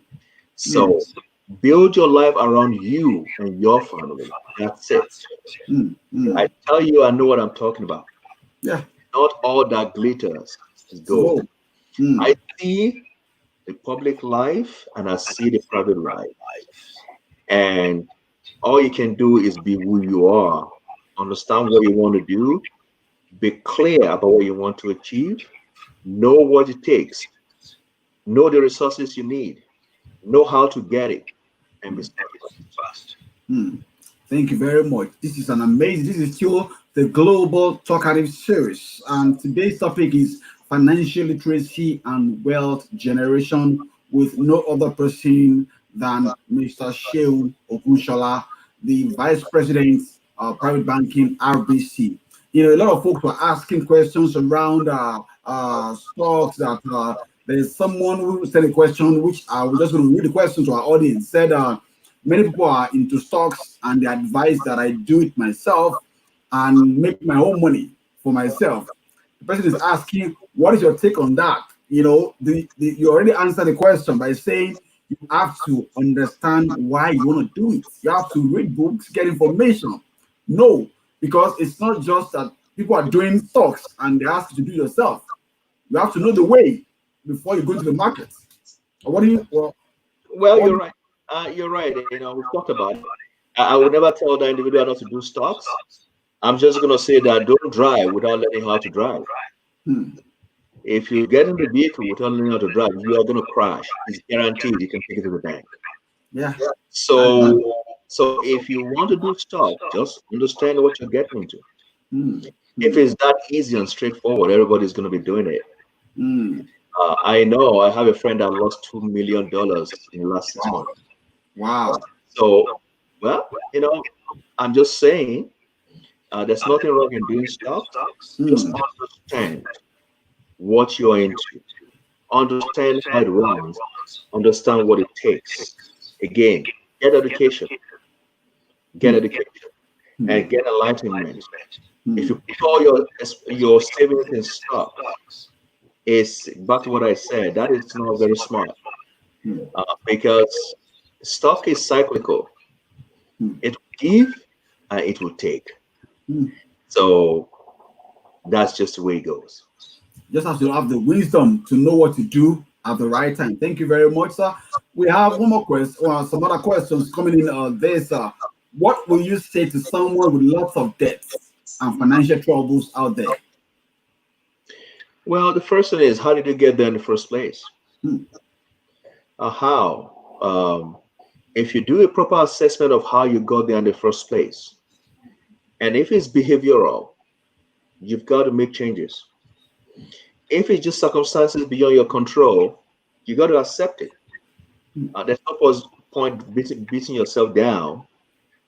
S2: So build your life around you and your family. That's it.
S1: mm,
S2: I
S1: mm.
S2: tell you, I know what I'm talking about.
S1: Yeah,
S2: Not all that glitters is
S1: to
S2: gold.
S1: go. Mm,
S2: I see the public life and I see the private life. And all you can do is be who you are, understand what you want to do, be clear about what you want to achieve, know what it takes, know the resources you need, know how to get it, and be steadfast.
S1: mm. Thank you very much. This is an amazing. This is still the Global Talkative Series, and today's topic is financial literacy and wealth generation with no other person than Mr. Sheun Ogunshola, the Vice President of Private Banking RBC. A lot of folks were asking questions around stocks. That there's someone who said a question, which we're just going to read the question to our audience. Said. Many people are into stocks and they advise that I do it myself and make my own money for myself. The person is asking, what is your take on that? You already answered the question by saying you have to understand why you want to do it. You have to read books, get information. No, because it's not just that people are doing stocks and they ask you to do it yourself. You have to know the way before you go into the market. What do you, well,
S2: Well,
S1: what,
S2: you're right. You're right. We've talked about it. I would never tell the individual not to do stocks. I'm just going to say that don't drive without learning how to drive.
S1: hmm,
S2: If you get in the vehicle without learning how to drive, you are going to crash. It's guaranteed. You can take it to the bank.
S1: yeah, that,
S2: So if you want to do stock, just understand what you're getting into.
S1: hmm,
S2: If
S1: hmm,
S2: it's that easy and straightforward, everybody's going to be doing it.
S1: hmm.
S2: I know I have a friend that lost $2 million in the last 6 months.
S1: Wow. Wow.
S2: So, well, I'm just saying, there's nothing wrong in doing stuff. Just
S1: Hmm.
S2: understand what you're into, understand how it runs, understand what it takes. Again, get education, get
S1: Hmm.
S2: education,
S1: Hmm.
S2: and get enlightenment. If
S1: Hmm.
S2: you put all your savings in stock, it's back to what I said. That is not very smart
S1: Hmm.
S2: because stock is cyclical.
S1: Hmm.
S2: It will give and it will take.
S1: Hmm.
S2: So that's just the way it goes.
S1: Just have to have the wisdom to know what to do at the right time. Thank you very much, sir. We have one more question, some other questions coming in. This, what will you say to someone with lots of debts and financial troubles out there?
S2: Well, the first thing is, how did you get there in the first place?
S1: Hmm.
S2: How? If you do a proper assessment of how you got there in the first place, and if it's behavioral, you've got to make changes. If it's just circumstances beyond your control, you got to accept it.
S1: Hmm.
S2: There's no point beating yourself down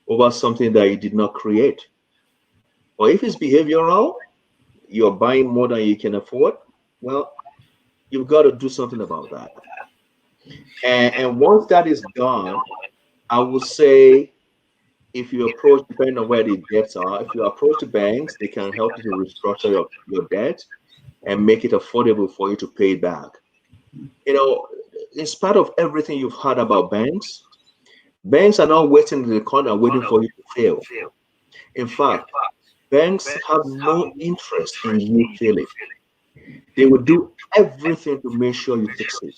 S2: over something that you did not create. Or if it's behavioral, you're buying more than you can afford, well, you've got to do something about that. And once that is done, I would say if you approach, depending on where the debts are, if you approach the banks, they can help you to restructure your debt and make it affordable for you to pay it back. You know, in spite of everything you've heard about banks, banks are not waiting in the corner waiting for you to fail. In fact, banks have no interest in you failing. They will do everything to make sure you succeed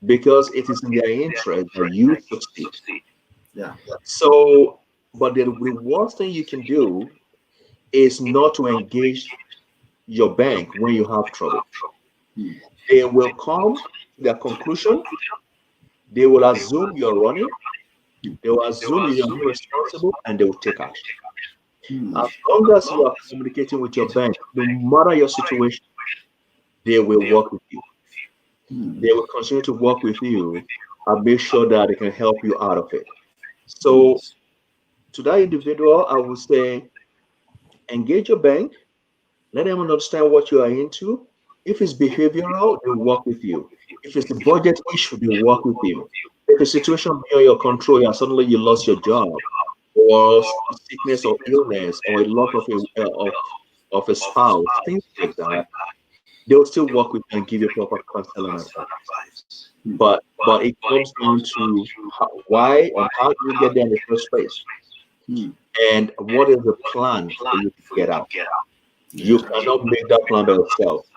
S2: because it is in their interest that you succeed.
S1: Yeah.
S2: So, but the worst thing you can do is not to engage your bank when you have trouble.
S1: Hmm.
S2: They will come to their conclusion. They will assume you're running. They will assume you're irresponsible, and they will take action.
S1: Hmm.
S2: As long as you are communicating with your bank, no matter your situation, they will work with you.
S1: Hmm.
S2: They will continue to work with you and make sure that they can help you out of it.
S1: Hmm.
S2: So, to that individual, I would say engage your bank, let them understand what you are into. If it's behavioral, they work with you. If it's a budget issue, they work with you. If a situation beyond your control, and suddenly you lost your job, or sickness or illness, or a loss of a spouse, things like that, they'll still work with you and give you proper counsel and advice. But it comes down to why and how do you get there in the first place,
S1: Hmm.
S2: and what is the plan for you to get out. You
S1: Yeah.
S2: cannot make that plan by yourself.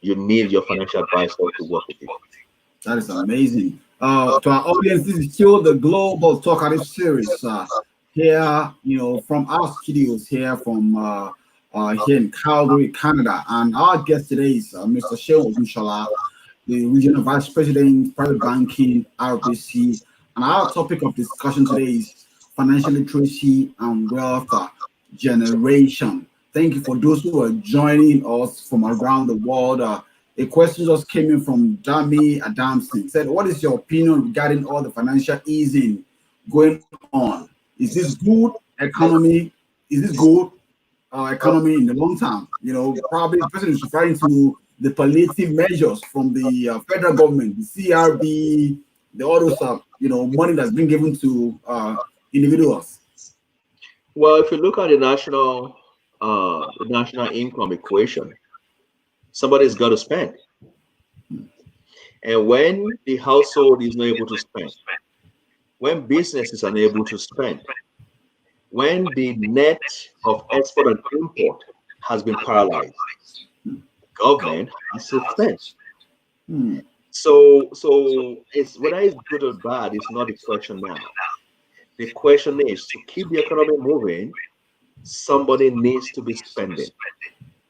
S2: You need your financial advisor to work with you.
S1: That is amazing. To our audience, this is still the Global Talkative Series. Here, from our studios here here in Calgary, Canada. And our guest today is Mr. Shehu Ogunshola, the Regional Vice President, Private Banking, RBC. And our topic of discussion today is financial literacy and wealth generation. Thank you for those who are joining us from around the world. A question just came in from Dami Adamson. Said, "What is your opinion regarding all the financial easing going on? Is this good economy? Is this good economy in the long term?" Probably the person is referring to the palliative measures from the federal government, the CRB, the all those money that's been given to individuals.
S2: Well, if you look at the national income equation, somebody's got to spend. And when the household is not able to spend, when business is unable to spend, when the net of export and import has been paralyzed, government has to spend.
S1: Hmm.
S2: So it's whether it's good or bad is not the question now. The question is to keep the economy moving, somebody needs to be spending.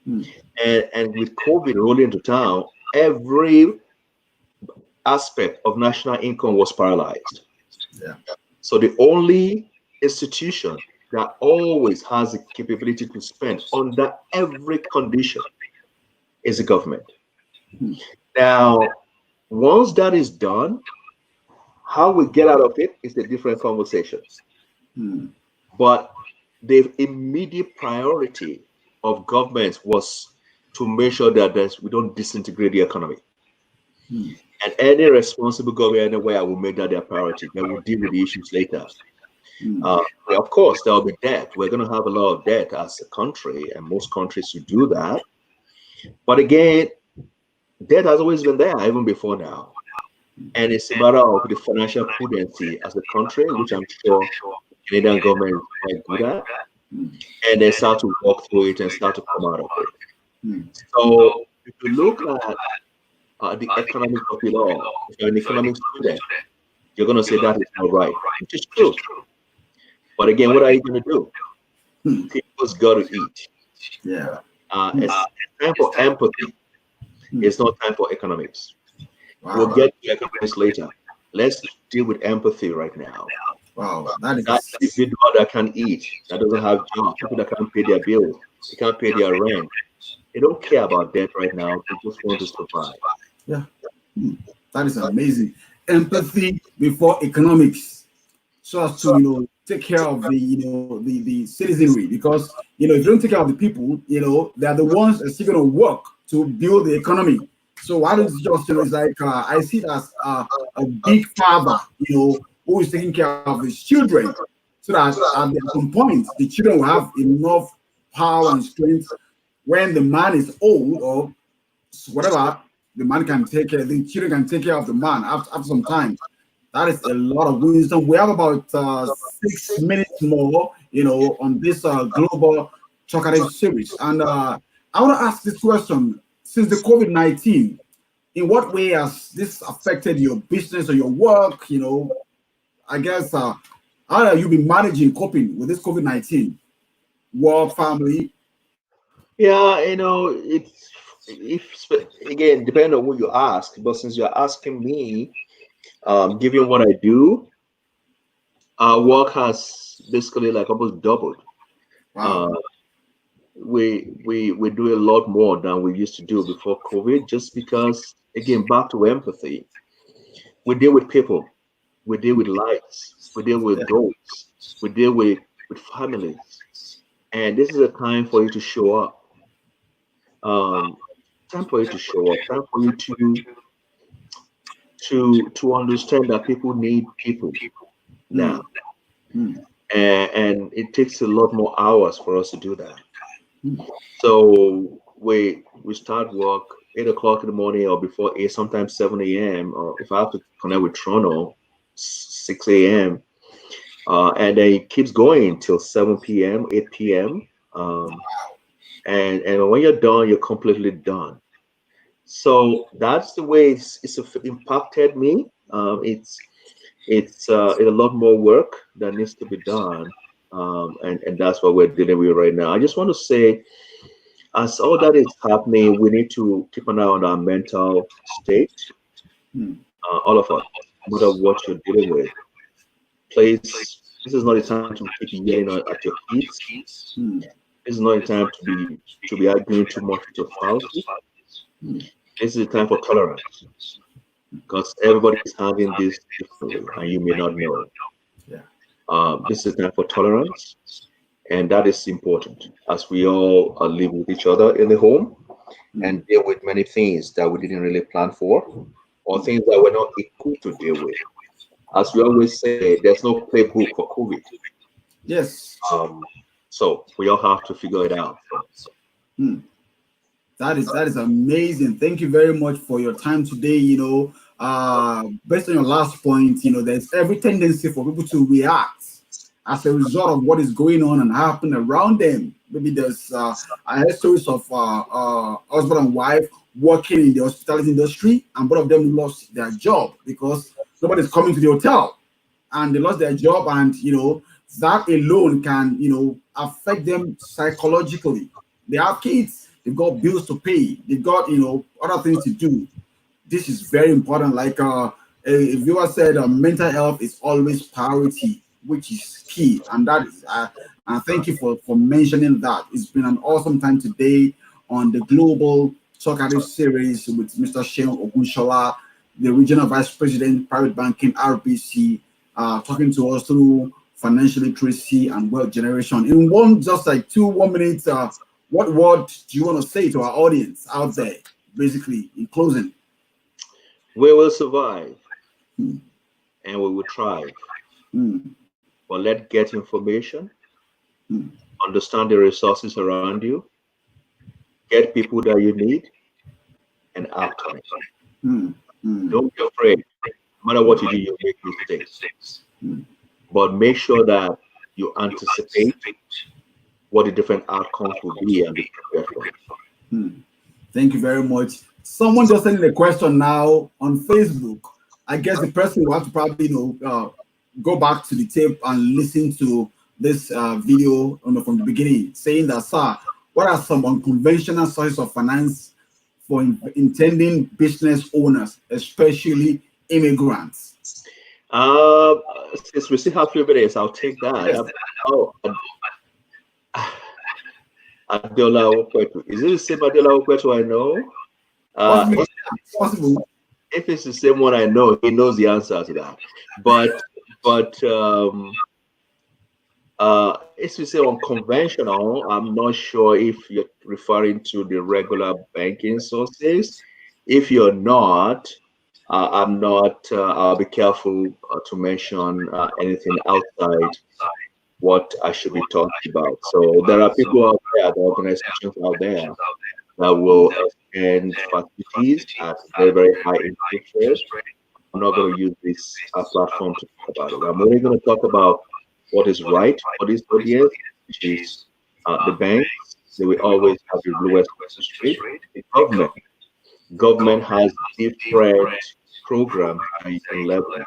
S1: Hmm.
S2: And with COVID rolling into town, every aspect of national income was paralyzed.
S1: Yeah.
S2: So the only institution that always has the capability to spend under every condition is the government.
S1: Hmm.
S2: Now, once that is done, how we get out of it is a different conversation.
S1: Hmm.
S2: But the immediate priority of governments was to make sure that we don't disintegrate the economy.
S1: Hmm.
S2: And any responsible government anywhere will make that their priority. They will deal with the issues later.
S1: Hmm.
S2: Of course, there will be debt. We're going to have a lot of debt as a country, and most countries should do that. But again, debt has always been there, even before now. And it's a matter of the financial prudency as a country, which I'm sure the Canadian government is quite good at.
S1: Hmm.
S2: And they start to walk through it and start to come out of it.
S1: Hmm.
S2: So if you look at the economics of it all, if you're an economic student, you're going to say that is not right, which is true. But again, what are you going to do?
S1: Hmm.
S2: People's got to eat.
S1: Yeah.
S2: It's time for empathy.
S1: Hmm.
S2: It's not time for economics. We'll
S1: Wow.
S2: get to economics later. Let's deal with empathy right now.
S1: Wow. That
S2: That
S1: is.
S2: individual that can eat, that doesn't have job, people that can't pay their bills, they can't pay their rent. They don't care about debt right now. They just want to survive.
S1: Yeah. Hmm. That is amazing. Empathy before economics, so as to take care of the the citizenry, because if you don't take care of the people, they are the ones that are still going to work to build the economy. So why don't you just it's like I see it as a big father, who is taking care of his children, so that at some point the children will have enough power and strength when the man is old or whatever. The man can take care, the children can take care of the man after some time. That is a lot of wisdom. We have about 6 minutes more, on this global talkative series. And I want to ask this question: since the COVID-19, in what way has this affected your business or your work? I guess how have you been managing coping with this COVID-19? Work, family.
S2: Yeah, it's again depending on who you ask, but since you're asking me, given what I do, our work has basically like almost doubled. Uh,
S1: Wow.
S2: we do a lot more than we used to do before COVID, just because again back to empathy. We deal with people, we deal with lives, we deal with
S1: Yeah.
S2: goals, we deal with families, and this is a time for you to show up. Um, Time for you to show up. Time for you to understand that people need people now,
S1: Mm, mm,
S2: and it takes a lot more hours for us to do that.
S1: mm.
S2: So we start work 8 o'clock in the morning or before 8, sometimes 7 a.m. Or if I have to connect with Toronto, 6 a.m. And then it keeps going till 7 p.m., 8 p.m. Um, and when you're done, you're completely done. So that's the way it's impacted me. It's a lot more work that needs to be done, and that's what we're dealing with right now. I just want to say, as all that is happening, we need to keep an eye on our mental state.
S1: Mm,
S2: All of us, no matter what you're dealing with, please. This is not the time to keep yelling at your kids.
S1: mm,
S2: This is not the time to be arguing too much with your spouse.
S1: mm.
S2: This is the time for tolerance, because everybody is having this differently, and you may not know.
S1: Yeah.
S2: This is time for tolerance, and that is important as we all live with each other in the home
S1: Mm.
S2: and deal with many things that we didn't really plan for, or things that we're not equipped to deal with. As we always say, there's no playbook for COVID.
S1: Yes.
S2: Um, so we all have to figure it out first.
S1: Mm. That is amazing. Thank you very much for your time today. Based on your last point, there's every tendency for people to react as a result of what is going on and happening around them. Maybe there's I heard stories of husband and wife working in the hospitality industry, and both of them lost their job because nobody's coming to the hotel, and they lost their job, and that alone can affect them psychologically. They have kids, they've got bills to pay, they've got other things to do. This is very important. Like a viewer said, mental health is always priority, which is key, and that is and thank you for mentioning that. It's been an awesome time today on the Global Talkative Series with Mr. Sheon Ogunshola, the Regional Vice President, Private Banking, RBC, talking to us through financial literacy and wealth generation. In just like 1 minute, what word do you want to say to our audience out there, basically, in closing?
S2: We will survive
S1: Hmm,
S2: and we will thrive.
S1: hmm,
S2: But let's get information,
S1: hmm,
S2: understand the resources around you, get people that you need, and act on it.
S1: hmm, hmm,
S2: Don't be afraid. No matter what you do, you'll make mistakes.
S1: hmm,
S2: But make sure that you anticipate what the different outcomes will be and be prepared for it.
S1: hmm. Thank you very much. Someone just sent a question now on Facebook. I guess the person will have to probably go back to the tape and listen to this video from the beginning, saying that, sir, what are some unconventional sources of finance for intending business owners, especially immigrants?
S2: Uh, since we still have 3 minutes, I'll take that.
S1: Yes,
S2: Oh, Adeola Okwetu. Is it the same Adeola Okwetu I know?
S1: possible,
S2: It's
S1: possible.
S2: if it's the same one I know, he knows the answer to that. But but if you say unconventional, I'm not sure if you're referring to the regular banking sources. If you're not, I'm not. I'll be careful to mention anything outside what I should be talking about. So there are people out there, the organizations out there that will extend facilities at very, very high interest rate. I'm not going to use this platform to talk about it. I'm only going to talk about what is right for this audience, which is the banks. They will always have the lowest interest rate. The government has different programs that you can leverage,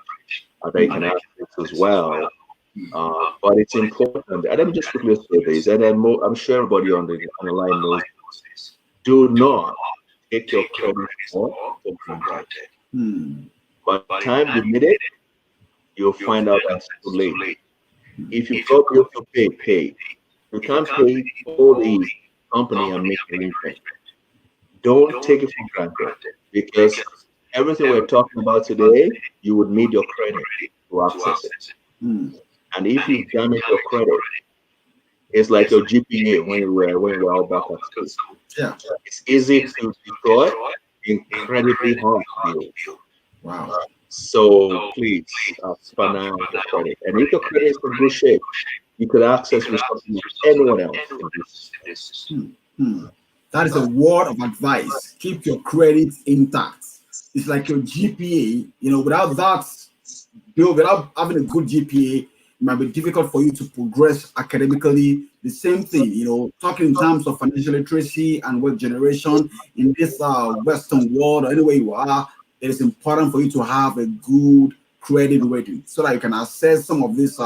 S2: that you can access as well. But it's important. And let me just quickly say this, and I'm sure everybody on the line knows. Do not take your credit score for granted. By the time you need it, you'll find out that's too late. If you've got bills to pay, pay. You can't pay all the company and make arrangement. Don't take it for granted, because everything we're talking about today, you would need your credit to access it. And if you damage your credit, it's like your GPA when you were all back at school.
S1: Yeah.
S2: It's easy to destroy, incredibly hard to build.
S1: Wow.
S2: So please, span out your credit. And if your credit is in good shape, you could access resources with anyone else in this.
S1: That is a word of advice. Keep your credit intact. It's like your GPA. Without that, without having a good GPA, it might be difficult for you to progress academically. The same thing, talking in terms of financial literacy and wealth generation in this Western world, or anywhere you are, it is important for you to have a good credit rating so that you can access some of these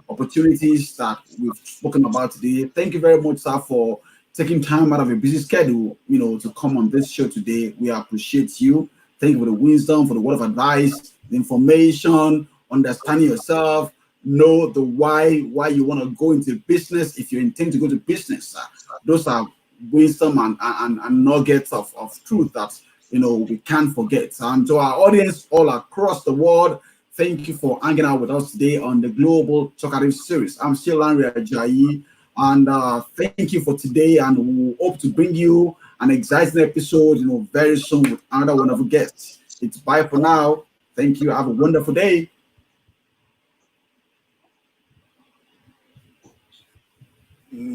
S1: opportunities that we've spoken about today. Thank you very much, sir, for taking time out of your busy schedule, to come on this show today. We appreciate you. Thank you for the wisdom, for the word of advice, the information, understanding yourself, know the why you want to go into business. If you intend to go to business, those are wisdom and nuggets of truth that we can't forget. And to our audience all across the world, thank you for hanging out with us today on the Global Talkative Series. I'm still Lanre Ajayi, and thank you for today. And we hope to bring you an exciting episode, very soon with another wonderful guest. It's bye for now. Thank you. Have a wonderful day.